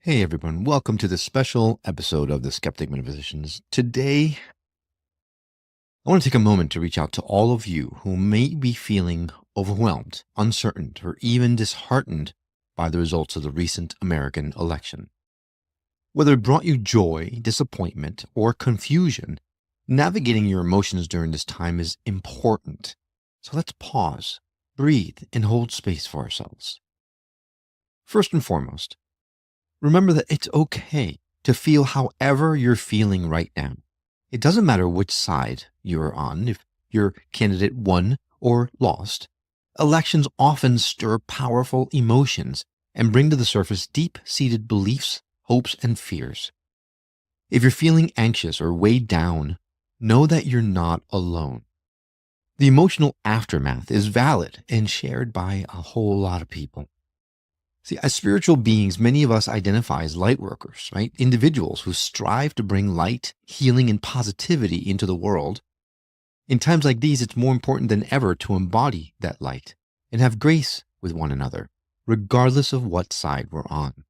Hey everyone, welcome to this special episode of the Skeptic Metaphysicians. Today, I want to take a moment to reach out to all of you who may be feeling overwhelmed, uncertain, or even disheartened by the results of the recent American election. Whether it brought you joy, disappointment, or confusion, navigating your emotions during this time is important. So let's pause, breathe, and hold space for ourselves. First and foremost, remember that it's okay to feel however you're feeling right now. It doesn't matter which side you're on, if your candidate won or lost. Elections often stir powerful emotions and bring to the surface deep-seated beliefs, hopes, and fears. If you're feeling anxious or weighed down, know that you're not alone. The emotional aftermath is valid and shared by a whole lot of people. See, as spiritual beings, many of us identify as light workers, right? Individuals who strive to bring light, healing, and positivity into the world. In times like these, it's more important than ever to embody that light and have grace with one another, regardless of what side we're on.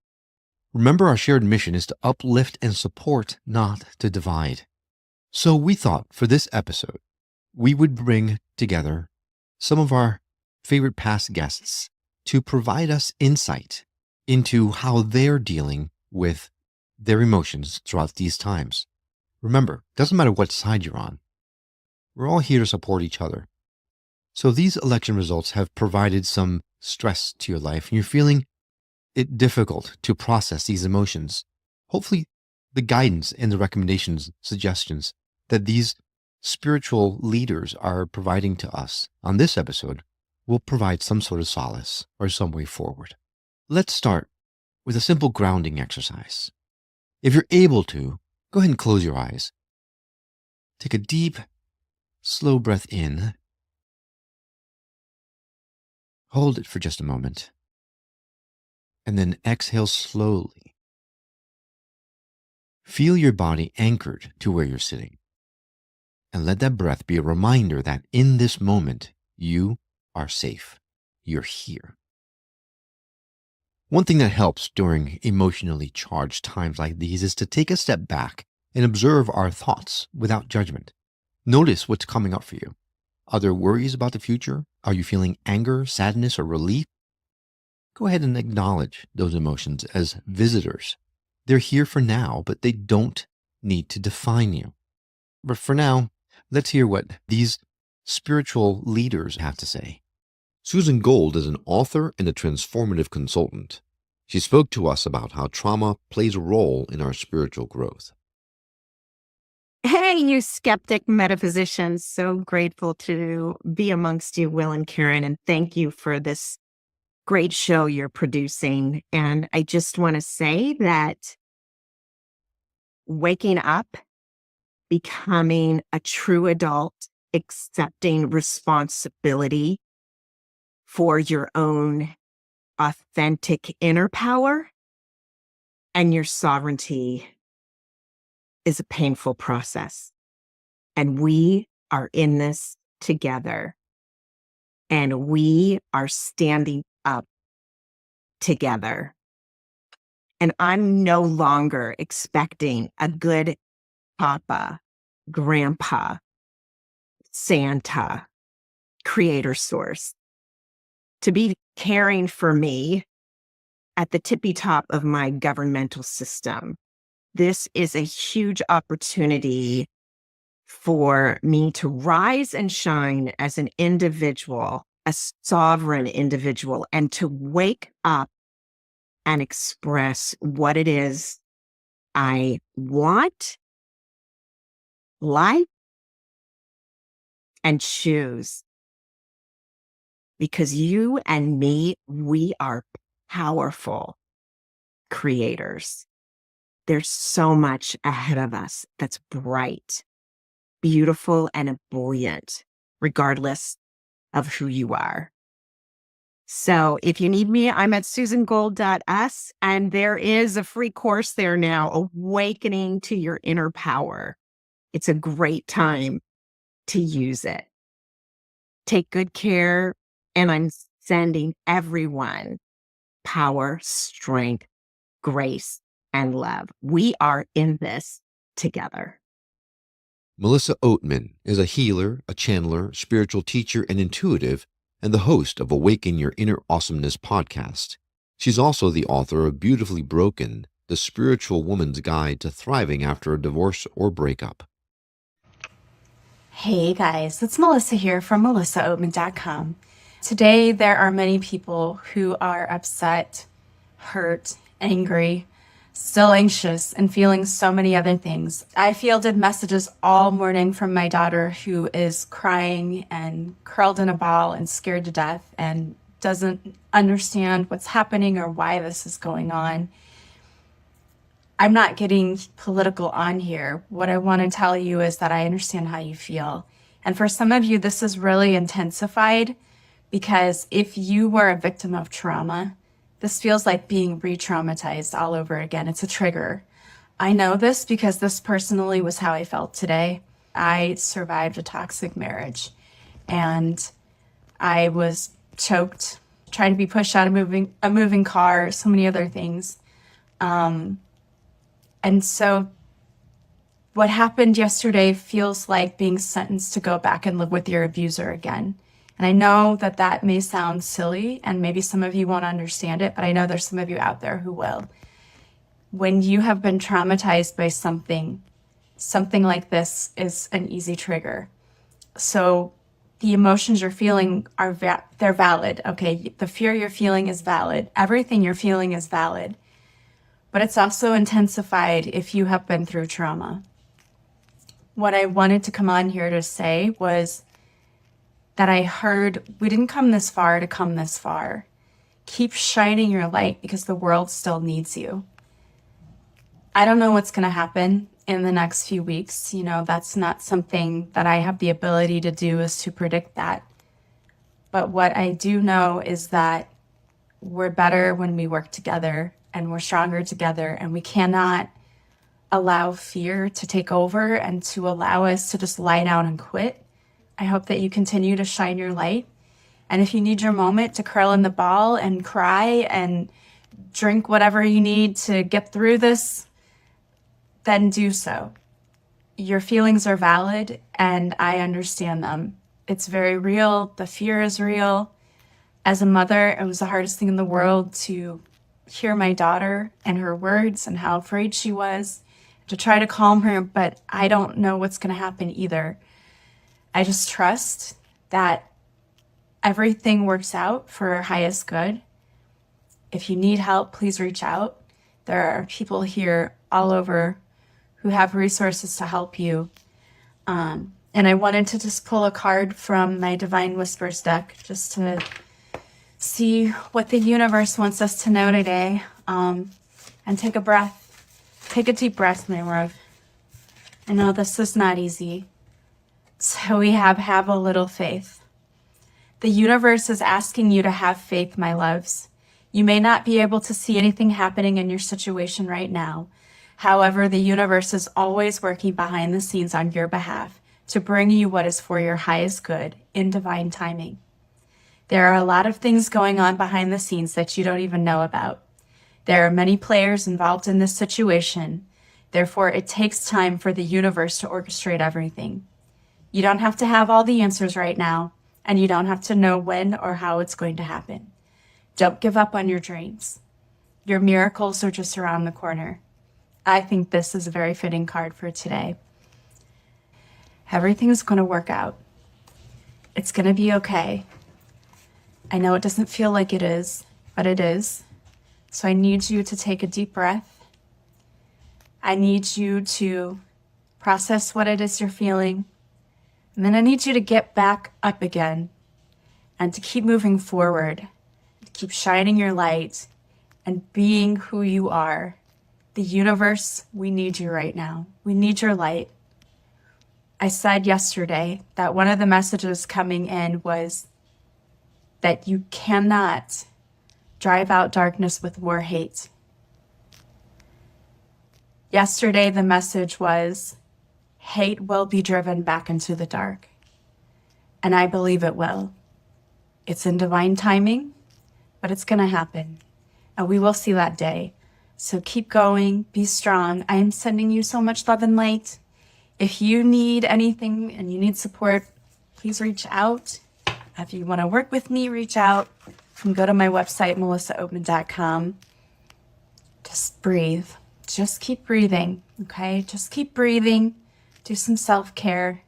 Remember, our shared mission is to uplift and support, not to divide. So we thought for this episode, we would bring together some of our favorite past guests to provide us insight into how they're dealing with their emotions throughout these times. Remember, it doesn't matter what side you're on. We're all here to support each other. So these election results have provided some stress to your life and you're feeling it difficult to process these emotions. Hopefully the guidance and the recommendations, suggestions that these spiritual leaders are providing to us on this episode will provide some sort of solace or some way forward. Let's start with a simple grounding exercise. If you're able to, go ahead and close your eyes. Take a deep, slow breath in. Hold it for just a moment. And then exhale slowly. Feel your body anchored to where you're sitting. And let that breath be a reminder that in this moment, you are safe. You're here. One thing that helps during emotionally charged times like these is to take a step back and observe our thoughts without judgment. Notice what's coming up for you. Are there worries about the future? Are you feeling anger, sadness, or relief? Go ahead and acknowledge those emotions as visitors. They're here for now, but they don't need to define you. But for now, let's hear what these spiritual leaders have to say. Susan Gold is an author and a transformative consultant. She spoke to us about how trauma plays a role in our spiritual growth. Hey, you skeptic metaphysicians. So grateful to be amongst you, Will and Karen, and thank you for this great show you're producing. And I just want to say that waking up, becoming a true adult, accepting responsibility for your own authentic inner power and your sovereignty is a painful process. And we are in this together. And we are standing up together. And I'm no longer expecting a good papa, grandpa, Santa, creator source to be caring for me at the tippy top of my governmental system. This is a huge opportunity for me to rise and shine as an individual, a sovereign individual, and to wake up and express what it is I want, like, and choose. Because you and me, we are powerful creators. There's so much ahead of us that's bright, beautiful, and buoyant, regardless of who you are. So if you need me, I'm at susangold.us, and there is a free course there now, Awakening to Your Inner Power. It's a great time to use it. Take good care, and I'm sending everyone power, strength, grace, and love. We are in this together. Melissa Oatman is a healer, a channeler, spiritual teacher, and intuitive, and the host of Awaken Your Inner Awesomeness podcast. She's also the author of Beautifully Broken, The Spiritual Woman's Guide to Thriving After a Divorce or Breakup. Hey guys, it's Melissa here from melissaoatman.com. Today there are many people who are upset, hurt, angry, still anxious, and feeling so many other things. I fielded messages all morning from my daughter who is crying and curled in a ball and scared to death and doesn't understand what's happening or why this is going on. I'm not getting political on here. What I want to tell you is that I understand how you feel. And for some of you, this is really intensified because if you were a victim of trauma, this feels like being re-traumatized all over again. It's a trigger. I know this because this personally was how I felt today. I survived a toxic marriage and I was choked, trying to be pushed out of a moving car, so many other things. And so what happened yesterday feels like being sentenced to go back and live with your abuser again. And I know that that may sound silly and maybe some of you won't understand it, but I know there's some of you out there who will. When you have been traumatized by something like this is an easy trigger. So the emotions you're feeling they're valid. Okay, the fear you're feeling is valid. Everything you're feeling is valid. But it's also intensified if you have been through trauma. What I wanted to come on here to say was that I heard we didn't come this far to come this far. Keep shining your light because the world still needs you. I don't know what's going to happen in the next few weeks. You know, that's not something that I have the ability to do, is to predict that. But what I do know is that we're better when we work together. And we're stronger together, and we cannot allow fear to take over and to allow us to just lie down and quit. I hope that you continue to shine your light. And if you need your moment to curl in the ball and cry and drink whatever you need to get through this, then do so. Your feelings are valid, and I understand them. It's very real. The fear is real. As a mother, it was the hardest thing in the world to hear my daughter and her words and how afraid she was, to try to calm her, but I don't know what's going to happen either. I just trust that everything works out for our highest good. If you need help, please reach out. There are people here all over who have resources to help you. And I wanted to just pull a card from my Divine Whispers deck just to see what the universe wants us to know today. And take a breath. Take a deep breath, my love. I know this is not easy. So we have a little faith. The universe is asking you to have faith, my loves. You may not be able to see anything happening in your situation right now. However, the universe is always working behind the scenes on your behalf to bring you what is for your highest good in divine timing. There are a lot of things going on behind the scenes that you don't even know about. There are many players involved in this situation. Therefore, it takes time for the universe to orchestrate everything. You don't have to have all the answers right now, and you don't have to know when or how it's going to happen. Don't give up on your dreams. Your miracles are just around the corner. I think this is a very fitting card for today. Everything's going to work out. It's going to be okay. I know it doesn't feel like it is, but it is. So I need you to take a deep breath. I need you to process what it is you're feeling. And then I need you to get back up again and to keep moving forward, to keep shining your light and being who you are. The universe, we need you right now. We need your light. I said yesterday that one of the messages coming in was that you cannot drive out darkness with more hate. Yesterday, the message was, hate will be driven back into the dark. And I believe it will. It's in divine timing, but it's going to happen. And we will see that day. So keep going, be strong. I am sending you so much love and light. If you need anything and you need support, please reach out. If you want to work with me, reach out. You can go to my website, melissaoatman.com. Just breathe. Just keep breathing, okay? Just keep breathing. Do some self-care.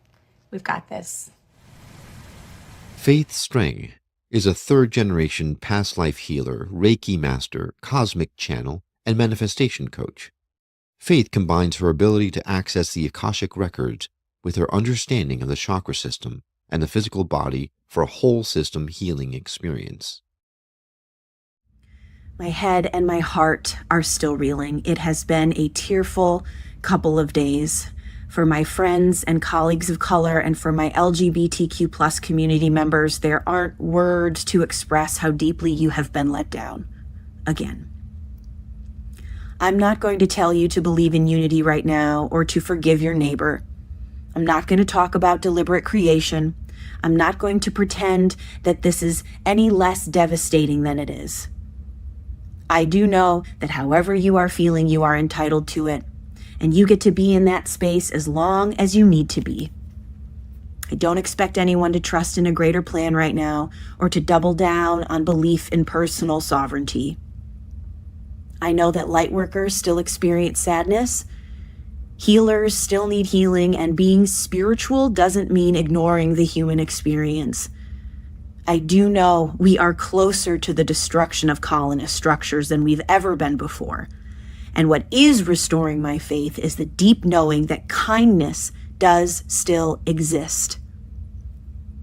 We've got this. Faith Streng is a third-generation past life healer, Reiki master, cosmic channel, and manifestation coach. Faith combines her ability to access the Akashic records with her understanding of the chakra system and the physical body for a whole system healing experience. My head and my heart are still reeling. It has been a tearful couple of days. For my friends and colleagues of color and for my LGBTQ plus community members, there aren't words to express how deeply you have been let down. Again. I'm not going to tell you to believe in unity right now or to forgive your neighbor. I'm not going to talk about deliberate creation. I'm not going to pretend that this is any less devastating than it is. I do know that however you are feeling, you are entitled to it, and you get to be in that space as long as you need to be. I don't expect anyone to trust in a greater plan right now or to double down on belief in personal sovereignty. I know that lightworkers still experience sadness. Healers still need healing, and being spiritual doesn't mean ignoring the human experience. I do know we are closer to the destruction of colonist structures than we've ever been before. And what is restoring my faith is the deep knowing that kindness does still exist.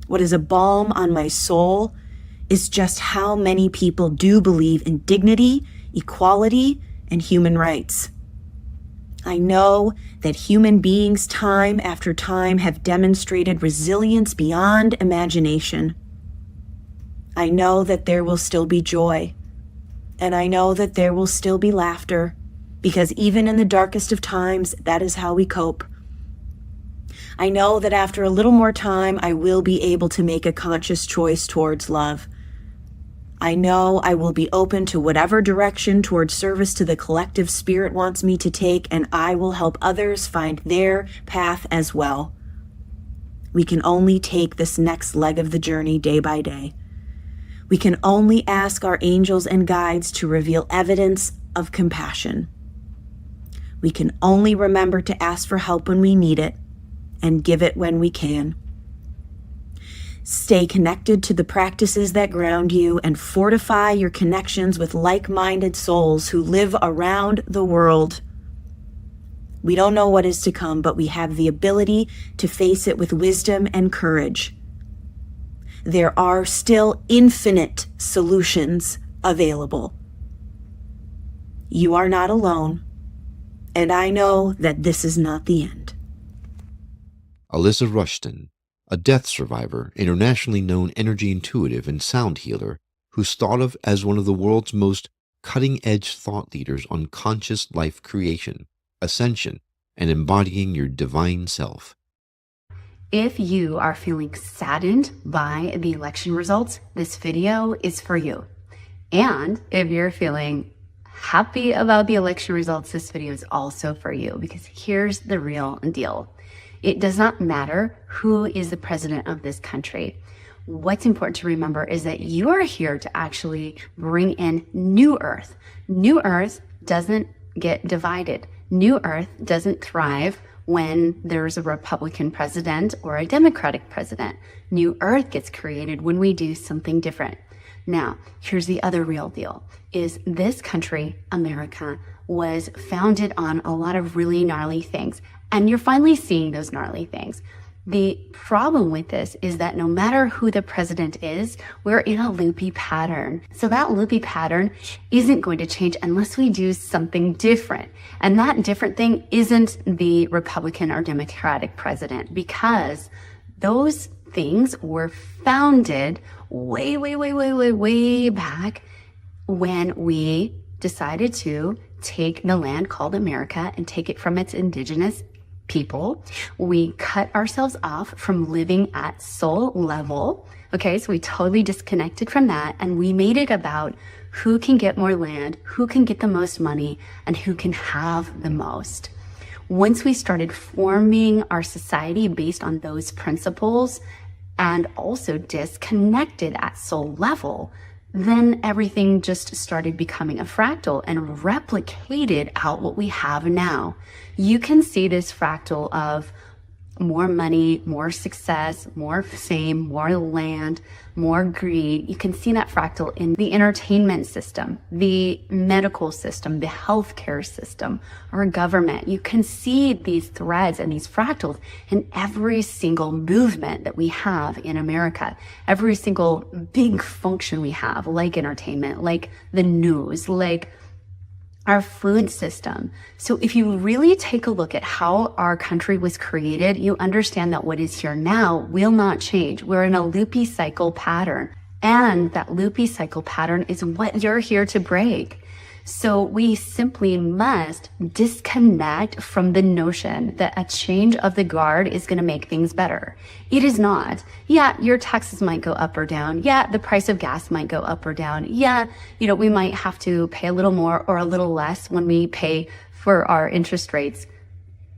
What is a balm on my soul is just how many people do believe in dignity, equality, and human rights. I know that human beings time after time have demonstrated resilience beyond imagination. I know that there will still be joy, and I know that there will still be laughter, because even in the darkest of times, that is how we cope. I know that after a little more time, I will be able to make a conscious choice towards love. I know I will be open to whatever direction towards service to the collective spirit wants me to take, and I will help others find their path as well. We can only take this next leg of the journey day by day. We can only ask our angels and guides to reveal evidence of compassion. We can only remember to ask for help when we need it and give it when we can. Stay connected to the practices that ground you and fortify your connections with like-minded souls who live around the world. We don't know what is to come, but we have the ability to face it with wisdom and courage. There are still infinite solutions available. You are not alone, and I know that this is not the end. Alysa Rushton, a death survivor, internationally known energy intuitive and sound healer, who's thought of as one of the world's most cutting-edge thought leaders on conscious life creation, ascension, and embodying your divine self. If you are feeling saddened by the election results, this video is for you. And if you're feeling happy about the election results, this video is also for you, because here's the real deal. It does not matter who is the president of this country. What's important to remember is that you are here to actually bring in New Earth. New Earth doesn't get divided. New Earth doesn't thrive when there's a Republican president or a Democratic president. New Earth gets created when we do something different. Now, here's the other real deal, is this country, America, was founded on a lot of really gnarly things. And you're finally seeing those gnarly things. The problem with this is that no matter who the president is, we're in a loopy pattern. So that loopy pattern isn't going to change unless we do something different. And that different thing isn't the Republican or Democratic president, because those things were founded way back when we decided to take the land called America and take it from its indigenous people. We cut ourselves off from living at soul level. Okay, so we totally disconnected from that, and we made it about who can get more land, who can get the most money, and who can have the most. Once we started forming our society based on those principles and also disconnected at soul level, then everything just started becoming a fractal and replicated out what we have now. You can see this fractal of more money, more success, more fame, more land, more greed. You can see that fractal in the entertainment system, the medical system, the healthcare system, our government. You can see these threads and these fractals in every single movement that we have in America, every single big function we have, like entertainment, like the news, like our food system. So if you really take a look at how our country was created, you understand that what is here now will not change. We're in a loopy cycle pattern, and that loopy cycle pattern is what you're here to break. So we simply must disconnect from the notion that a change of the guard is going to make things better. It is not. Yeah, your taxes might go up or down. Yeah, the price of gas might go up or down. Yeah, we might have to pay a little more or a little less when we pay for our interest rates.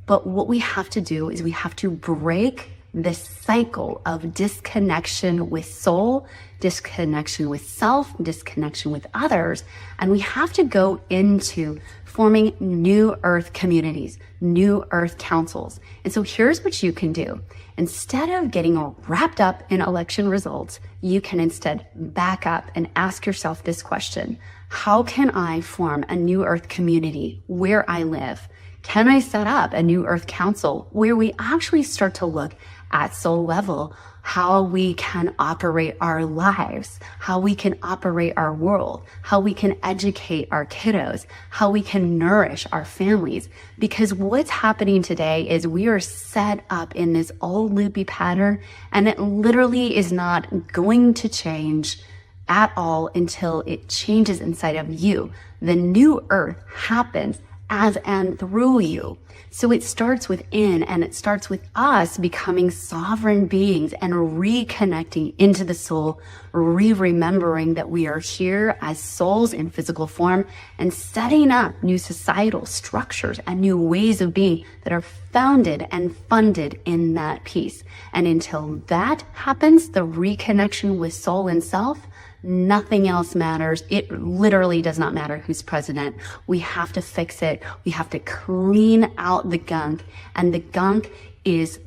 But what we have to do is we have to break this cycle of disconnection with soul, disconnection with self, disconnection with others. And we have to go into forming new earth communities, new earth councils. And so here's what you can do. Instead of getting all wrapped up in election results, you can instead back up and ask yourself this question: how can I form a new earth community where I live? Can I set up a new earth council where we actually start to look at soul level how we can operate our lives, how we can operate our world, how we can educate our kiddos, how we can nourish our families? Because what's happening today is we are set up in this old loopy pattern, and it literally is not going to change at all until it changes inside of you. The new earth happens as and through you. So it starts within, and it starts with us becoming sovereign beings and reconnecting into the soul, remembering that we are here as souls in physical form, and setting up new societal structures and new ways of being that are founded and funded in that peace. And until that happens, the reconnection with soul and self, nothing else matters. It literally does not matter who's president. We have to fix it. We have to clean out the gunk. And the gunk is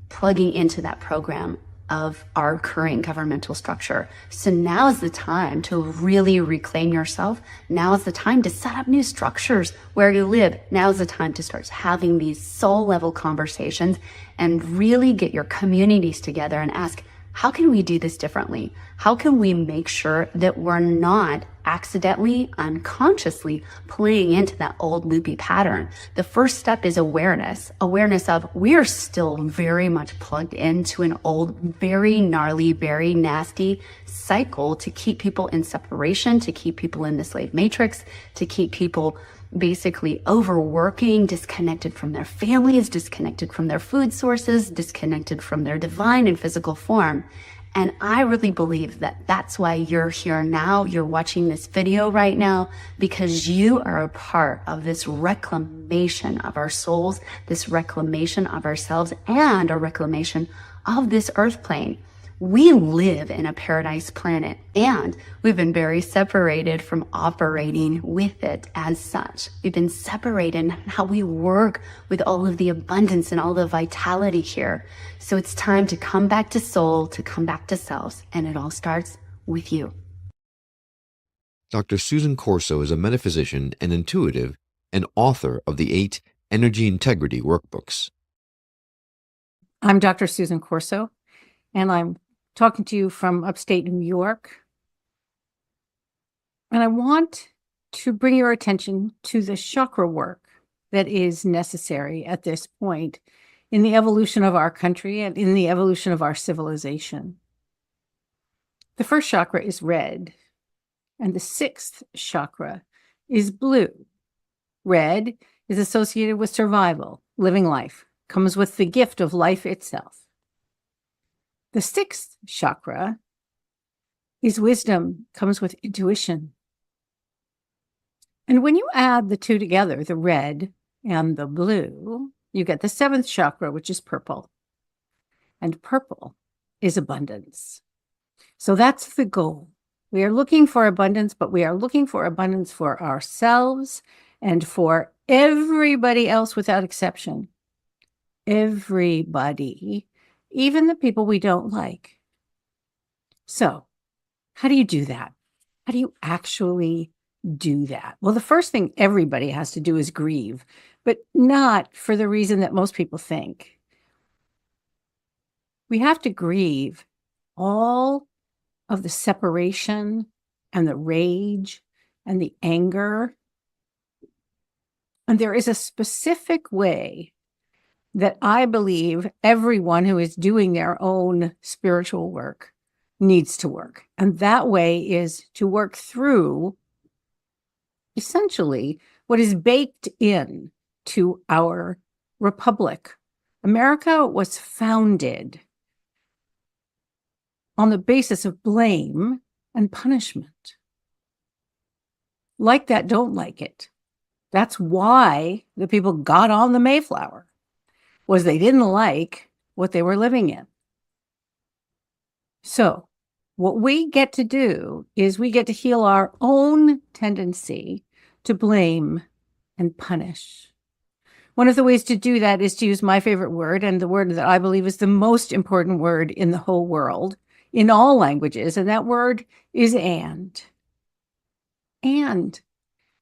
plugging into that program of our current governmental structure. So now is the time to really reclaim yourself. Now is the time to set up new structures where you live. Now is the time to start having these soul level conversations and really get your communities together and ask, how can we do this differently? How can we make sure that we're not accidentally, unconsciously playing into that old loopy pattern? The first step is awareness. Awareness of we're still very much plugged into an old, very gnarly, very nasty cycle to keep people in separation, to keep people in the slave matrix, to keep people basically overworking, disconnected from their families, disconnected from their food sources, disconnected from their divine and physical form. And I really believe that that's why you're here now. You're watching this video right now because you are a part of this reclamation of our souls, this reclamation of ourselves, and a reclamation of this earth plane. We live in a paradise planet, and we've been very separated from operating with it as such. We've been separated in how we work with all of the abundance and all the vitality here. So it's time to come back to soul, to come back to selves, and it all starts with you. Dr. Susan Corso is a metaphysician and intuitive and author of the 8 Energy Integrity Workbooks. I'm Dr. Susan Corso, and I'm talking to you from upstate New York. And I want to bring your attention to the chakra work that is necessary at this point in the evolution of our country and in the evolution of our civilization. The first chakra is red, and the 6th chakra is blue. Red is associated with survival, living life, comes with the gift of life itself. The sixth chakra is wisdom, comes with intuition. And when you add the two together, the red and the blue, you get the seventh chakra, which is purple. And purple is abundance. So that's the goal. We are looking for abundance, but we are looking for abundance for ourselves and for everybody else without exception. Everybody, even the people we don't like. So, how do you do that? How do you actually do that? Well, the first thing everybody has to do is grieve, but not for the reason that most people think. We have to grieve all of the separation and the rage and the anger. And there is a specific way that I believe everyone who is doing their own spiritual work needs to work. And that way is to work through essentially what is baked in to our republic. America was founded on the basis of blame and punishment. Like that, don't like it. That's why the people got on the Mayflower, was they didn't like what they were living in. So what we get to do is we get to heal our own tendency to blame and punish. One of the ways to do that is to use my favorite word, and the word that I believe is the most important word in the whole world, in all languages, and that word is and. And.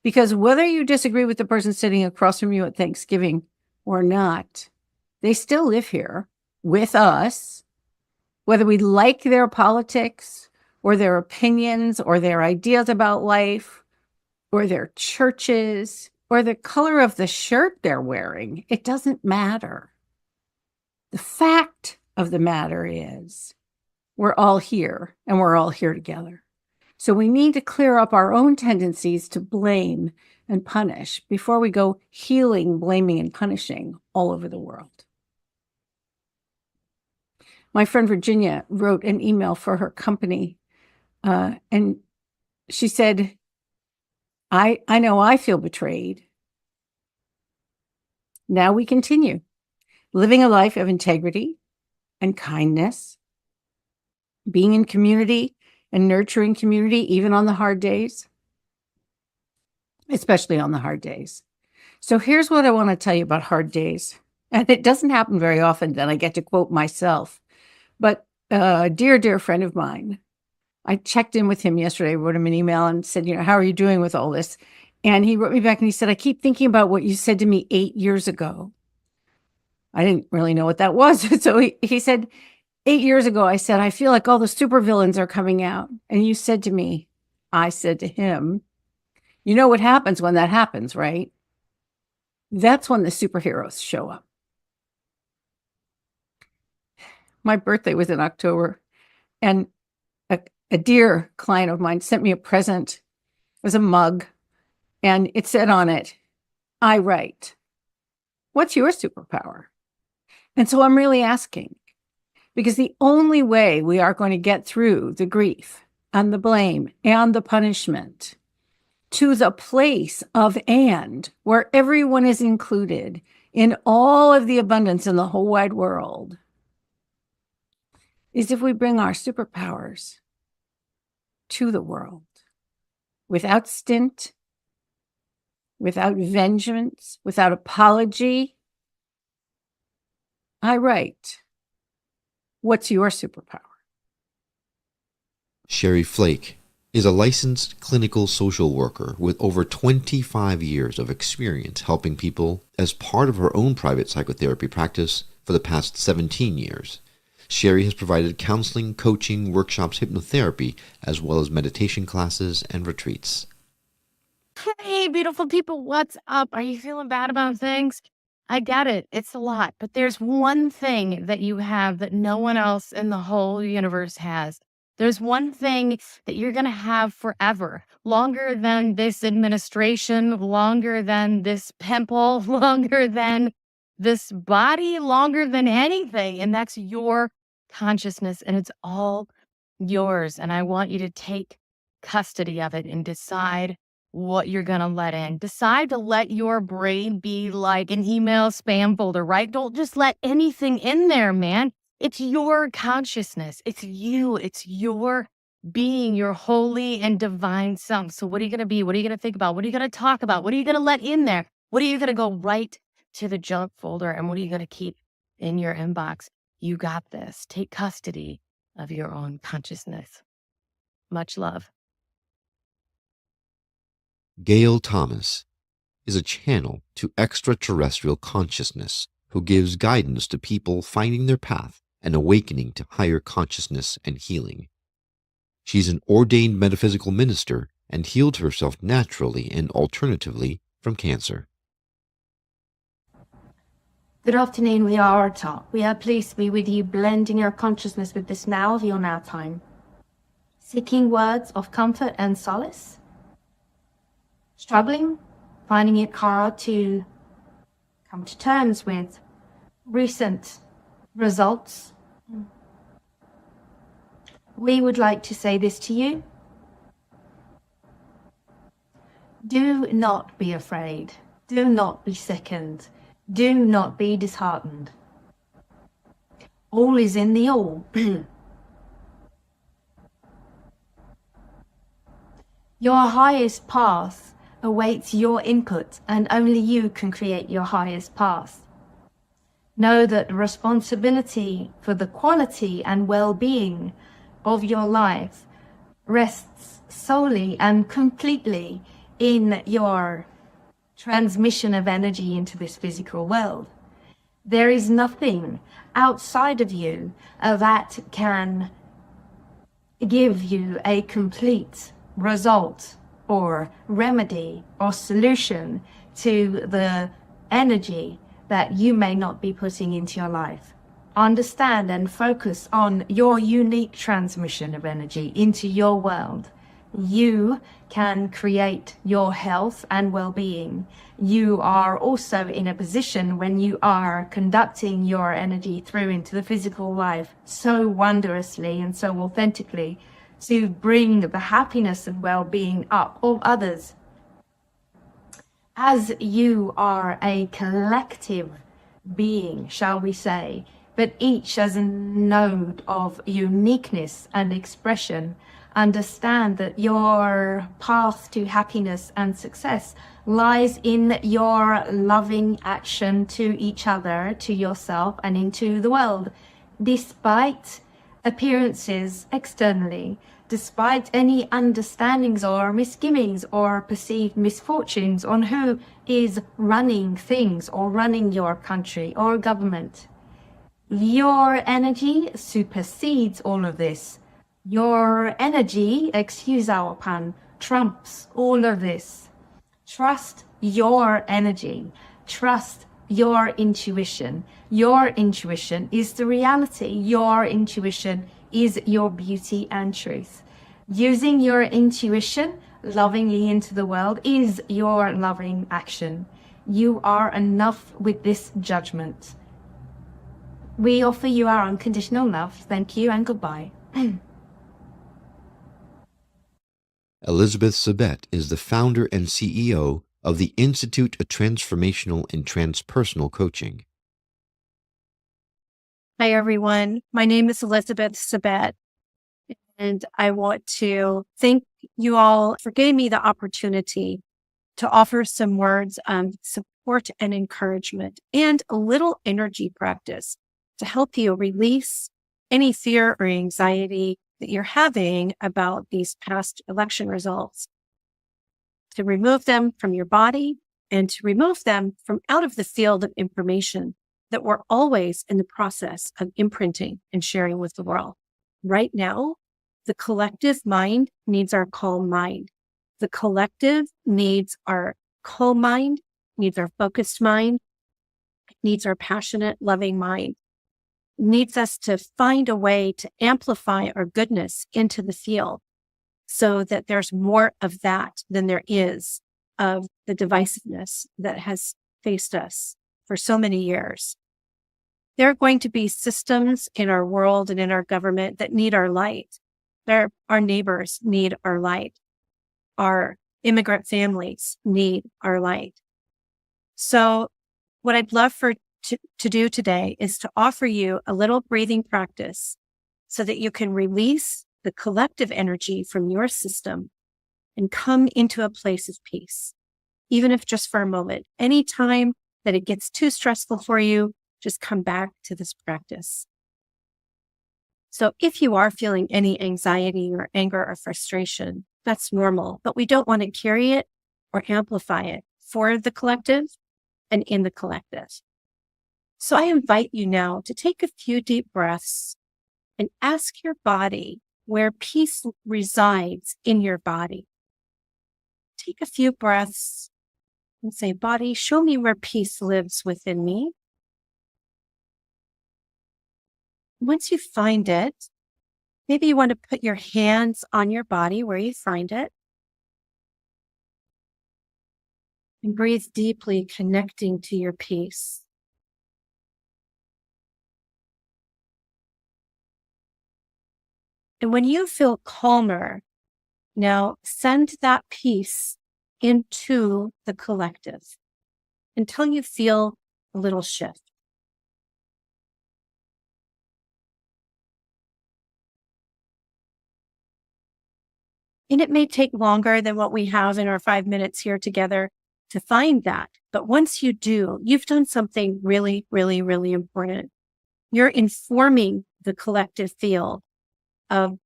Because whether you disagree with the person sitting across from you at Thanksgiving or not, they still live here with us, whether we like their politics or their opinions or their ideas about life or their churches or the color of the shirt they're wearing. It doesn't matter. The fact of the matter is we're all here and we're all here together. So we need to clear up our own tendencies to blame and punish before we go healing, blaming, and punishing all over the world. My friend Virginia wrote an email for her company, and she said, I know I feel betrayed. Now we continue, living a life of integrity and kindness, being in community and nurturing community, even on the hard days, especially on the hard days. So here's what I want to tell you about hard days. And it doesn't happen very often that I get to quote myself. But a dear friend of mine, I checked in with him yesterday, wrote him an email and said, how are you doing with all this? And he wrote me back and he said, I keep thinking about what you said to me 8 years ago. I didn't really know what that was. So he said, 8 years ago, I said, I feel like all the supervillains are coming out. And you said to me, I said to him, you know what happens when that happens, right? That's when the superheroes show up. My birthday was in October, and a dear client of mine sent me a present. It was a mug, and it said on it, I write. What's your superpower? And so I'm really asking, because the only way we are going to get through the grief and the blame and the punishment to the place of and, where everyone is included in all of the abundance in the whole wide world, is if we bring our superpowers to the world without stint, without vengeance, without apology. I write. What's your superpower? Cheri Flake is a licensed clinical social worker with over 25 years of experience helping people as part of her own private psychotherapy practice for the past 17 years. Cheri has provided counseling, coaching, workshops, hypnotherapy, as well as meditation classes and retreats. Hey, beautiful people, what's up? Are you feeling bad about things? I get it. It's a lot. But there's one thing that you have that no one else in the whole universe has. There's one thing that you're going to have forever, longer than this administration, longer than this pimple, longer than this body longer than anything. And that's your consciousness, and it's all yours. And I want you to take custody of it and decide what you're going to let in. Decide to let your brain be like an email spam folder, right? Don't just let anything in there, man. It's your consciousness. It's you. It's your being, your holy and divine self. So what are you going to be? What are you going to think about? What are you going to talk about? What are you going to let in there? What are you going to go right to the junk folder? And what are you going to keep in your inbox? You got this. Take custody of your own consciousness. Much love. Gayle Thomas is a channel to extraterrestrial consciousness who gives guidance to people finding their path and awakening to higher consciousness and healing. She's an ordained metaphysical minister and healed herself naturally and alternatively from cancer. Good afternoon, we are TARP. We are pleased to be with you, blending your consciousness with this now of your now time. Seeking words of comfort and solace. Struggling, finding it hard to come to terms with recent results. We would like to say this to you. Do not be afraid. Do not be sickened. Do not be disheartened. All is in the all. Your highest path awaits your input, and only you can create your highest path. Know that responsibility for the quality and well-being of your life rests solely and completely in your transmission of energy into this physical world. There is nothing outside of you that can give you a complete result or remedy or solution to the energy that you may not be putting into your life. Understand and focus on your unique transmission of energy into your world. You can create your health and well-being. You are also in a position when you are conducting your energy through into the physical life so wondrously and so authentically to bring the happiness and well-being up of others. As you are a collective being, shall we say, but each as a node of uniqueness and expression, understand that your path to happiness and success lies in your loving action to each other, to yourself, and into the world, despite appearances externally, despite any understandings or misgivings or perceived misfortunes on who is running things or running your country or government. Your energy supersedes all of this. Your energy, excuse our pun, trumps all of this. Trust your energy. Trust your intuition. Your intuition is the reality. Your intuition is your beauty and truth. Using your intuition lovingly into the world is your loving action. You are enough with this judgment. We offer you our unconditional love. Thank you and goodbye. Elizabeth Sabet is the founder and CEO of the Institute of Transformational and Transpersonal Coaching. Hi, everyone. My name is Elizabeth Sabet, and I want to thank you all for giving me the opportunity to offer some words of support and encouragement and a little energy practice to help you release any fear or anxiety that you're having about these past election results, to remove them from your body and to remove them from out of the field of information that we're always in the process of imprinting and sharing with the world. Right now, the collective mind needs our calm mind. The collective needs our calm mind, needs our focused mind, needs our passionate, loving mind. Needs us to find a way to amplify our goodness into the field so that there's more of that than there is of the divisiveness that has faced us for so many years. There are going to be systems in our world and in our government that need our light. Our neighbors need our light. Our immigrant families need our light. So what I'd love to do today is to offer you a little breathing practice so that you can release the collective energy from your system and come into a place of peace, even if just for a moment. Anytime that it gets too stressful for you, just come back to this practice. So if you are feeling any anxiety or anger or frustration, that's normal, but we don't want to carry it or amplify it for the collective and in the collective. So I invite you now to take a few deep breaths and ask your body where peace resides in your body. Take a few breaths and say, body, show me where peace lives within me. Once you find it, maybe you want to put your hands on your body where you find it. And breathe deeply, connecting to your peace. And when you feel calmer, now send that peace into the collective until you feel a little shift. And it may take longer than what we have in our 5 minutes here together to find that. But once you do, you've done something really, really, really important. You're informing the collective field of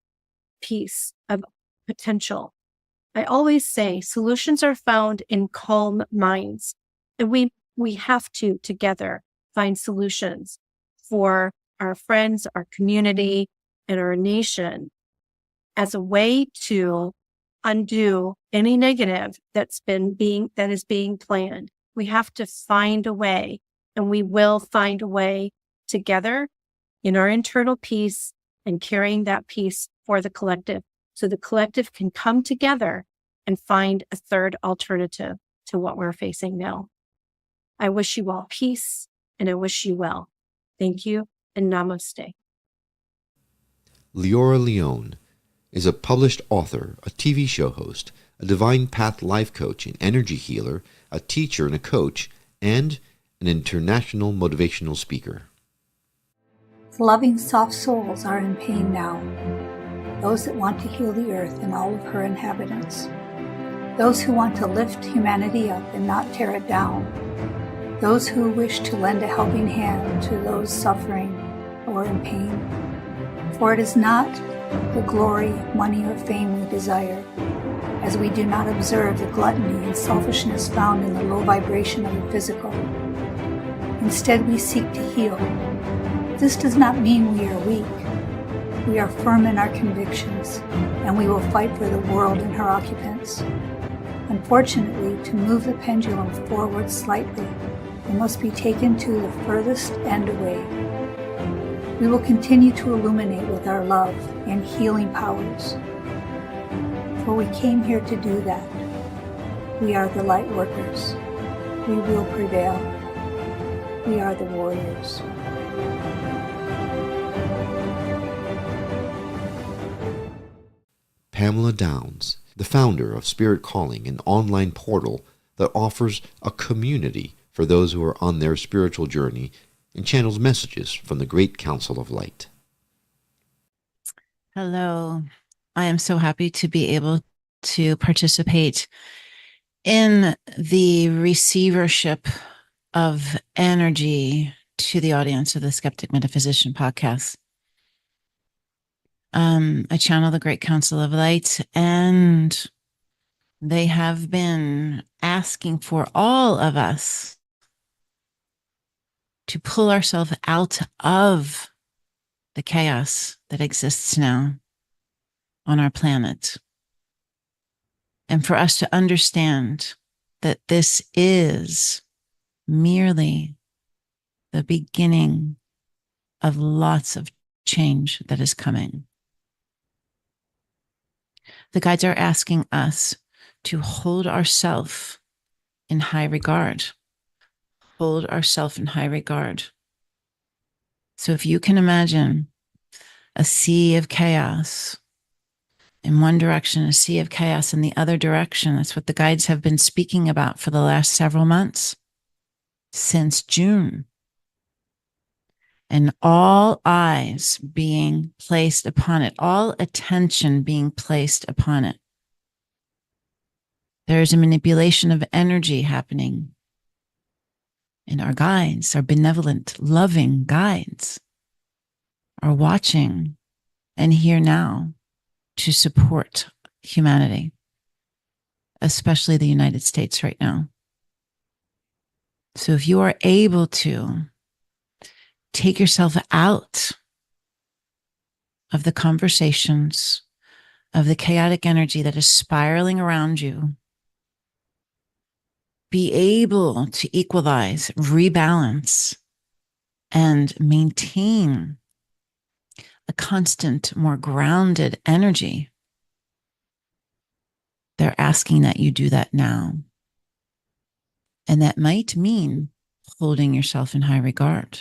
peace, of potential. I always say solutions are found in calm minds. And we have to together find solutions for our friends, our community, and our nation as a way to undo any negative that is being planned. We have to find a way, and we will find a way together in our internal peace and carrying that peace for the collective, so the collective can come together and find a third alternative to what we're facing now. I wish you all peace, and I wish you well. Thank you, and namaste. Leora Leon is a published author, a TV show host, a Divine Path life coach and energy healer, a teacher and a coach, and an international motivational speaker. The loving soft souls are in pain now, those that want to heal the earth and all of her inhabitants, those who want to lift humanity up and not tear it down, those who wish to lend a helping hand to those suffering or in pain. For it is not the glory, money, or fame we desire, as we do not observe the gluttony and selfishness found in the low vibration of the physical. Instead, we seek to heal. This does not mean we are weak. We are firm in our convictions, and we will fight for the world and her occupants. Unfortunately, to move the pendulum forward slightly, it must be taken to the furthest end away. We will continue to illuminate with our love and healing powers. For we came here to do that. We are the light workers. We will prevail. We are the warriors. Pamela Downs, the founder of Spirit Calling, an online portal that offers a community for those who are on their spiritual journey and channels messages from the Great Council of Light. Hello. I am so happy to be able to participate in the receivership of energy to the audience of the Skeptic Metaphysician podcast. I channel the Great Council of Light, and they have been asking for all of us to pull ourselves out of the chaos that exists now on our planet. And for us to understand that this is merely the beginning of lots of change that is coming. The guides are asking us to hold ourselves in high regard, hold ourselves in high regard. So if you can imagine a sea of chaos in one direction, a sea of chaos in the other direction, that's what the guides have been speaking about for the last several months, since June. And all eyes being placed upon it, all attention being placed upon it. There is a manipulation of energy happening. And our guides, our benevolent, loving guides, are watching and here now to support humanity, especially the United States right now. So if you are able to take yourself out of the conversations, of the chaotic energy that is spiraling around you, be able to equalize, rebalance, and maintain a constant, more grounded energy, they're asking that you do that now. And that might mean holding yourself in high regard.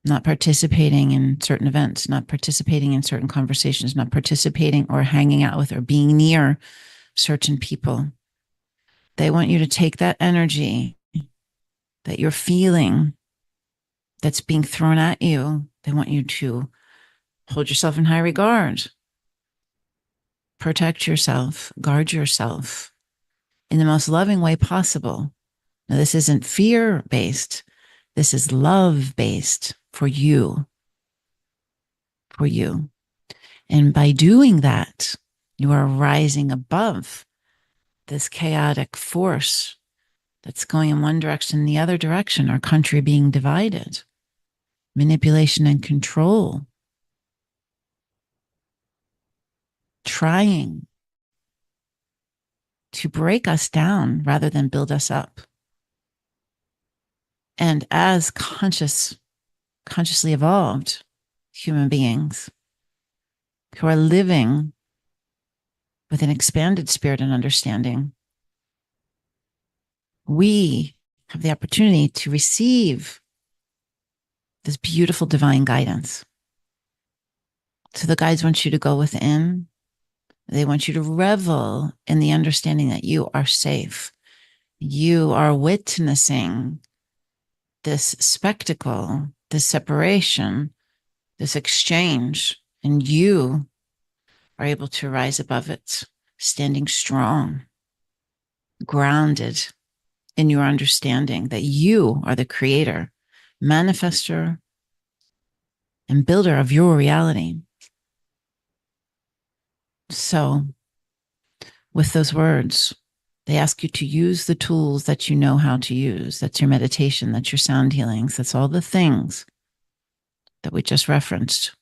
Not participating in certain events, not participating in certain conversations, not participating or hanging out with or being near certain people. They want you to take that energy that you're feeling that's being thrown at you. They want you to hold yourself in high regard, protect yourself, guard yourself in the most loving way possible. Now, this isn't fear-based. This is love-based for you. For you. And by doing that, you are rising above this chaotic force that's going in one direction and the other direction, our country being divided, manipulation and control, trying to break us down rather than build us up. And as consciously evolved human beings who are living with an expanded spirit and understanding, we have the opportunity to receive this beautiful divine guidance. So the guides want you to go within. They want you to revel in the understanding that you are safe. You are witnessing this spectacle, this separation, this exchange, and you are able to rise above it, standing strong, grounded in your understanding that you are the creator, manifester, and builder of your reality. So, with those words, they ask you to use the tools that you know how to use. That's your meditation, that's your sound healings, that's all the things that we just referenced.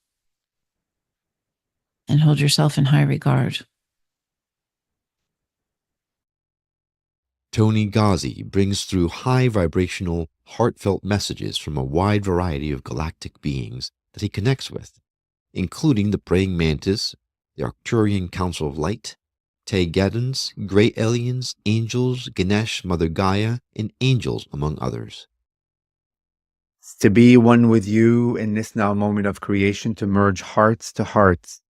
And hold yourself in high regard. Toni Ghazi brings through high vibrational, heartfelt messages from a wide variety of galactic beings that he connects with, including the praying mantis, the Arcturian Council of Light, Taygedans, Great Aliens, angels, Ganesh, Mother Gaia, and angels, among others. To be one with you in this now moment of creation, to merge hearts to hearts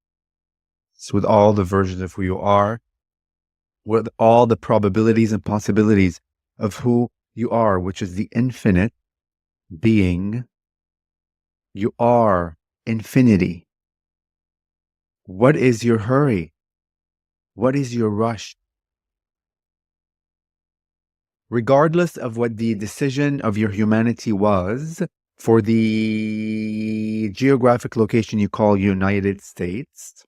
with all the versions of who you are, with all the probabilities and possibilities of who you are, which is the infinite being. You are infinity. What is your hurry? What is your rush? Regardless of what the decision of your humanity was for the geographic location you call United States,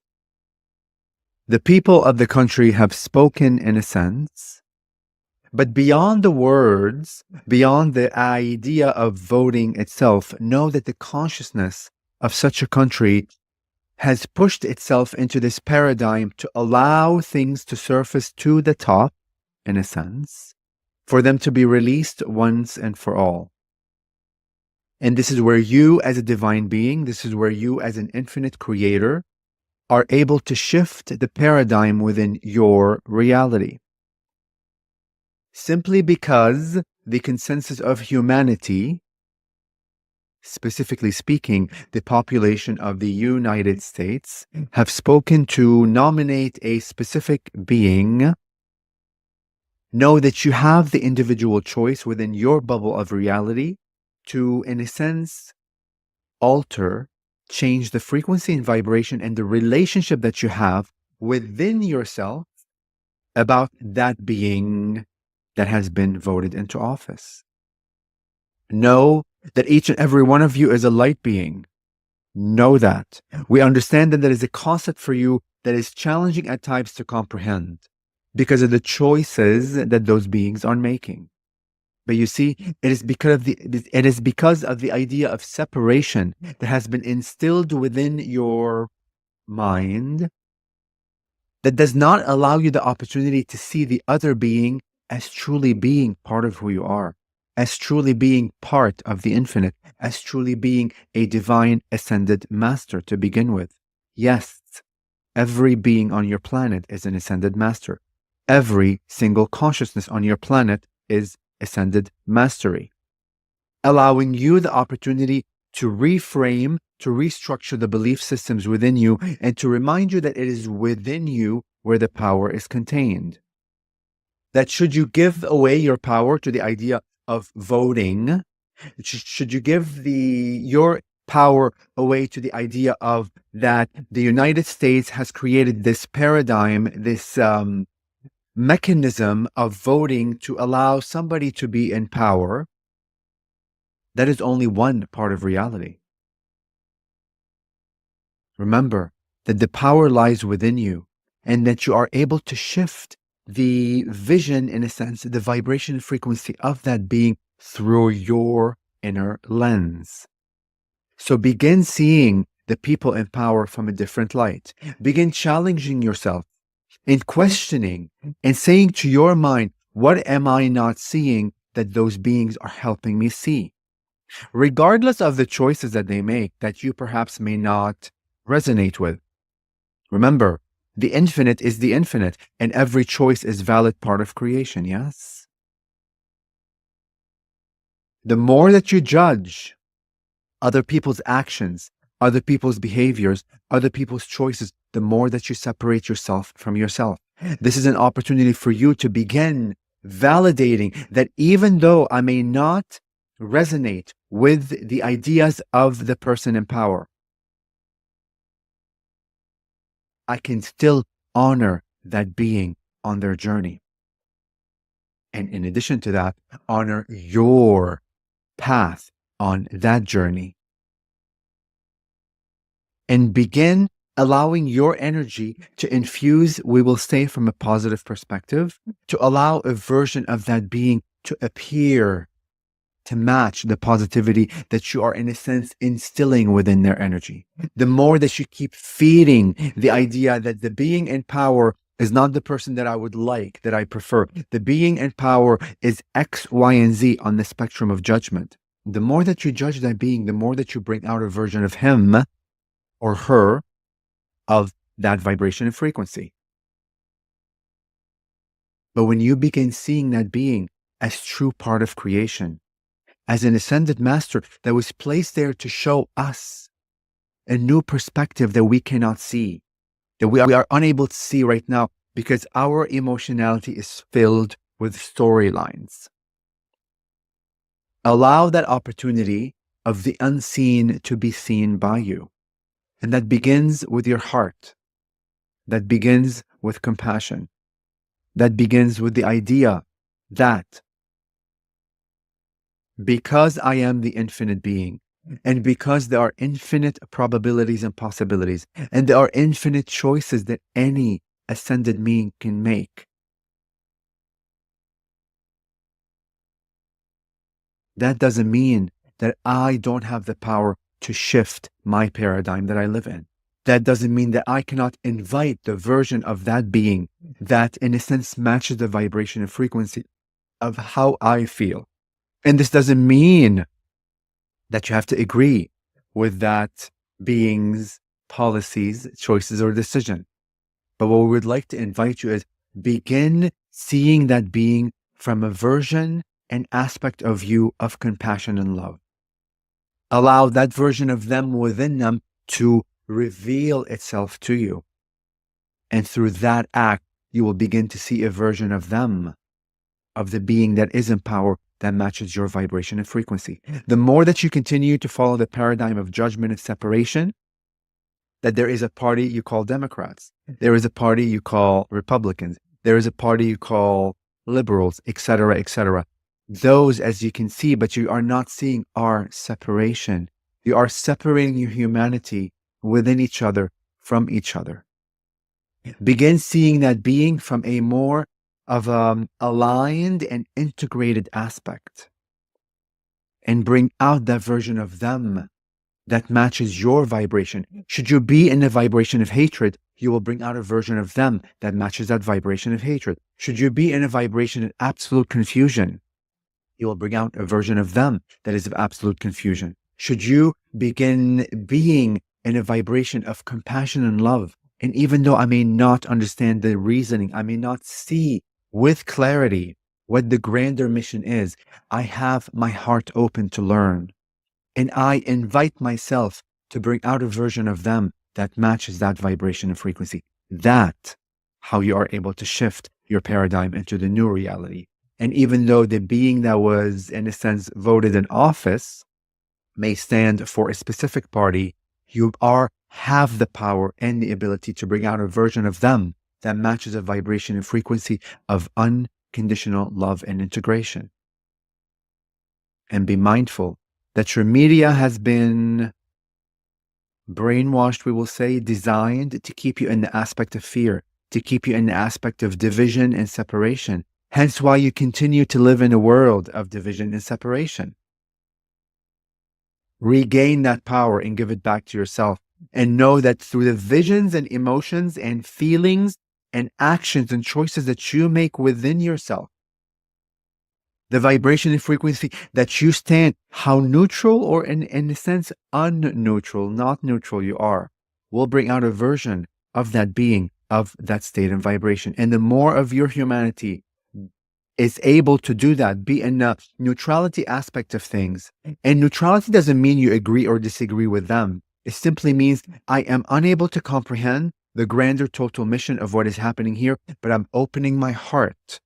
the people of the country have spoken in a sense, but beyond the words, beyond the idea of voting itself, know that the consciousness of such a country has pushed itself into this paradigm to allow things to surface to the top, in a sense, for them to be released once and for all. And this is where you as a divine being, this is where you as an infinite creator are able to shift the paradigm within your reality. Simply because the consensus of humanity, specifically speaking, the population of the United States, have spoken to nominate a specific being, know that you have the individual choice within your bubble of reality to, in a sense, alter, change the frequency and vibration and the relationship that you have within yourself about that being that has been voted into office. Know that each and every one of you is a light being. Know that. We understand that there is a concept for you that is challenging at times to comprehend because of the choices that those beings are making. But you see, it is because of the idea of separation that has been instilled within your mind that does not allow you the opportunity to see the other being as truly being part of who you are, as truly being part of the infinite, as truly being a divine ascended master to begin with. Yes, every being on your planet is an ascended master. Every single consciousness on your planet is ascended mastery, allowing you the opportunity to reframe, to restructure the belief systems within you, and to remind you that it is within you where the power is contained. That should you give away your power to the idea of voting, should you give your power away to the idea of that the United States has created this paradigm, this mechanism of voting to allow somebody to be in power, that is only one part of reality. Remember that the power lies within you and that you are able to shift the vision, in a sense, the vibration and frequency of that being through your inner lens. So begin seeing the people in power from a different light. Begin challenging yourself in questioning and saying to your mind, what am I not seeing that those beings are helping me see? Regardless of the choices that they make that you perhaps may not resonate with. Remember, the infinite is the infinite, and every choice is valid part of creation, yes? The more that you judge other people's actions, other people's behaviors, other people's choices, the more that you separate yourself from yourself. This is an opportunity for you to begin validating that even though I may not resonate with the ideas of the person in power, I can still honor that being on their journey. And in addition to that, honor your path on that journey. And begin allowing your energy to infuse, we will say from a positive perspective, to allow a version of that being to appear to match the positivity that you are, in a sense, instilling within their energy. The more that you keep feeding the idea that the being in power is not the person that I would like, that I prefer. The being in power is X, Y, and Z on the spectrum of judgment. The more that you judge that being, the more that you bring out a version of him or her of that vibration and frequency. But when you begin seeing that being as true part of creation, as an ascended master that was placed there to show us a new perspective that we cannot see, that we are unable to see right now because our emotionality is filled with storylines. Allow that opportunity of the unseen to be seen by you. And that begins with your heart. That begins with compassion. That begins with the idea that because I am the infinite being, and because there are infinite probabilities and possibilities, and there are infinite choices that any ascended being can make, that doesn't mean that I don't have the power to shift my paradigm that I live in. That doesn't mean that I cannot invite the version of that being that, in a sense, matches the vibration and frequency of how I feel. And this doesn't mean that you have to agree with that being's policies, choices, or decision. But what we would like to invite you is begin seeing that being from a version an aspect of you of compassion and love. Allow that version of them within them to reveal itself to you. And through that act, you will begin to see a version of them, of the being that is in power, that matches your vibration and frequency. The more that you continue to follow the paradigm of judgment and separation, that there is a party you call Democrats, there is a party you call Republicans, there is a party you call liberals, etc., etc. Those, as you can see, but you are not seeing, are separation. You are separating your humanity within each other from each other. Begin seeing that being from a more of aligned and integrated aspect, and bring out that version of them that matches your vibration. Should you be in a vibration of hatred, you will bring out a version of them that matches that vibration of hatred. Should you be in a vibration of absolute confusion, you will bring out a version of them that is of absolute confusion. Should you begin being in a vibration of compassion and love, and even though I may not understand the reasoning, I may not see with clarity what the grander mission is, I have my heart open to learn. And I invite myself to bring out a version of them that matches that vibration and frequency. That's how you are able to shift your paradigm into the new reality. And even though the being that was, in a sense, voted in office may stand for a specific party, you have the power and the ability to bring out a version of them that matches a vibration and frequency of unconditional love and integration. And be mindful that your media has been brainwashed, we will say, designed to keep you in the aspect of fear, to keep you in the aspect of division and separation. Hence why you continue to live in a world of division and separation. Regain that power and give it back to yourself. And know that through the visions and emotions and feelings and actions and choices that you make within yourself, the vibration and frequency that you stand, how neutral or in a sense unneutral, not neutral you are, will bring out a version of that being, of that state and vibration. And the more of your humanity is able to do that, be in the neutrality aspect of things. And neutrality doesn't mean you agree or disagree with them. It simply means I am unable to comprehend the grander total mission of what is happening here, but I'm opening my heart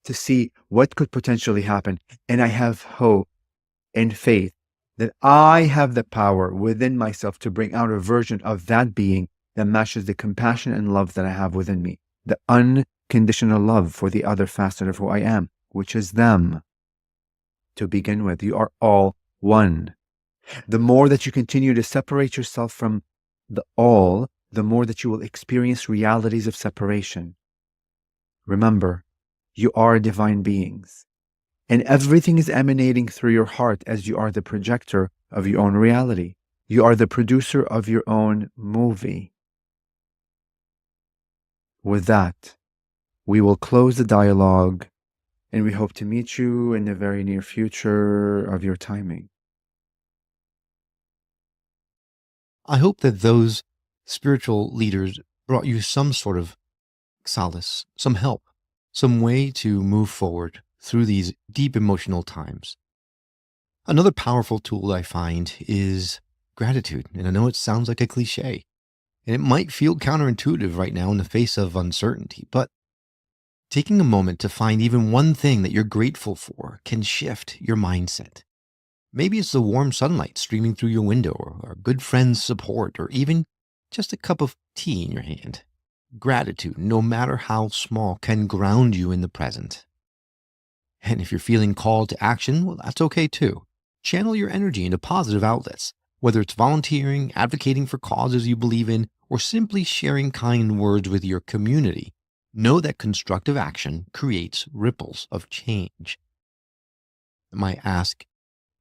to see what could potentially happen. And I have hope and faith that I have the power within myself to bring out a version of that being that matches the compassion and love that I have within me. The unconditional love for the other facet of who I am, which is them. To begin with, you are all one. The more that you continue to separate yourself from the all, the more that you will experience realities of separation. Remember, you are divine beings, and everything is emanating through your heart as you are the projector of your own reality. You are the producer of your own movie. With that, we will close the dialogue, and we hope to meet you in the very near future of your timing. I hope that those spiritual leaders brought you some sort of solace, some help, some way to move forward through these deep emotional times. Another powerful tool I find is gratitude. And I know it sounds like a cliche, and it might feel counterintuitive right now in the face of uncertainty, but taking a moment to find even one thing that you're grateful for can shift your mindset. Maybe it's the warm sunlight streaming through your window, or a good friend's support, or even just a cup of tea in your hand. Gratitude, no matter how small, can ground you in the present. And if you're feeling called to action, well, that's okay too. Channel your energy into positive outlets, whether it's volunteering, advocating for causes you believe in, or simply sharing kind words with your community. Know that constructive action creates ripples of change. My ask,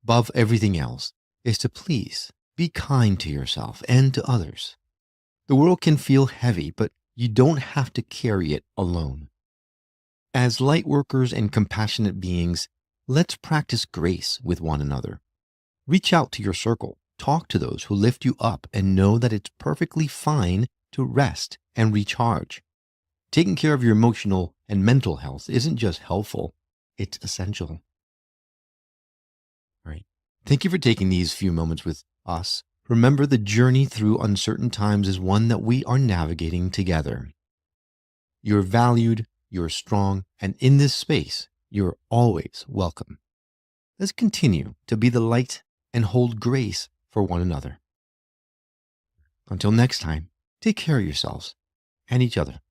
above everything else, is to please be kind to yourself and to others. The world can feel heavy, but you don't have to carry it alone. As light workers and compassionate beings, let's practice grace with one another. Reach out to your circle, talk to those who lift you up, and know that it's perfectly fine to rest and recharge. Taking care of your emotional and mental health isn't just helpful, It's essential. All right. Thank you for taking these few moments with us. Remember, the journey through uncertain times is one that we are navigating together. You're valued, you're strong, and in this space, you're always welcome. Let's continue to be the light and hold grace for one another. Until next time, take care of yourselves and each other.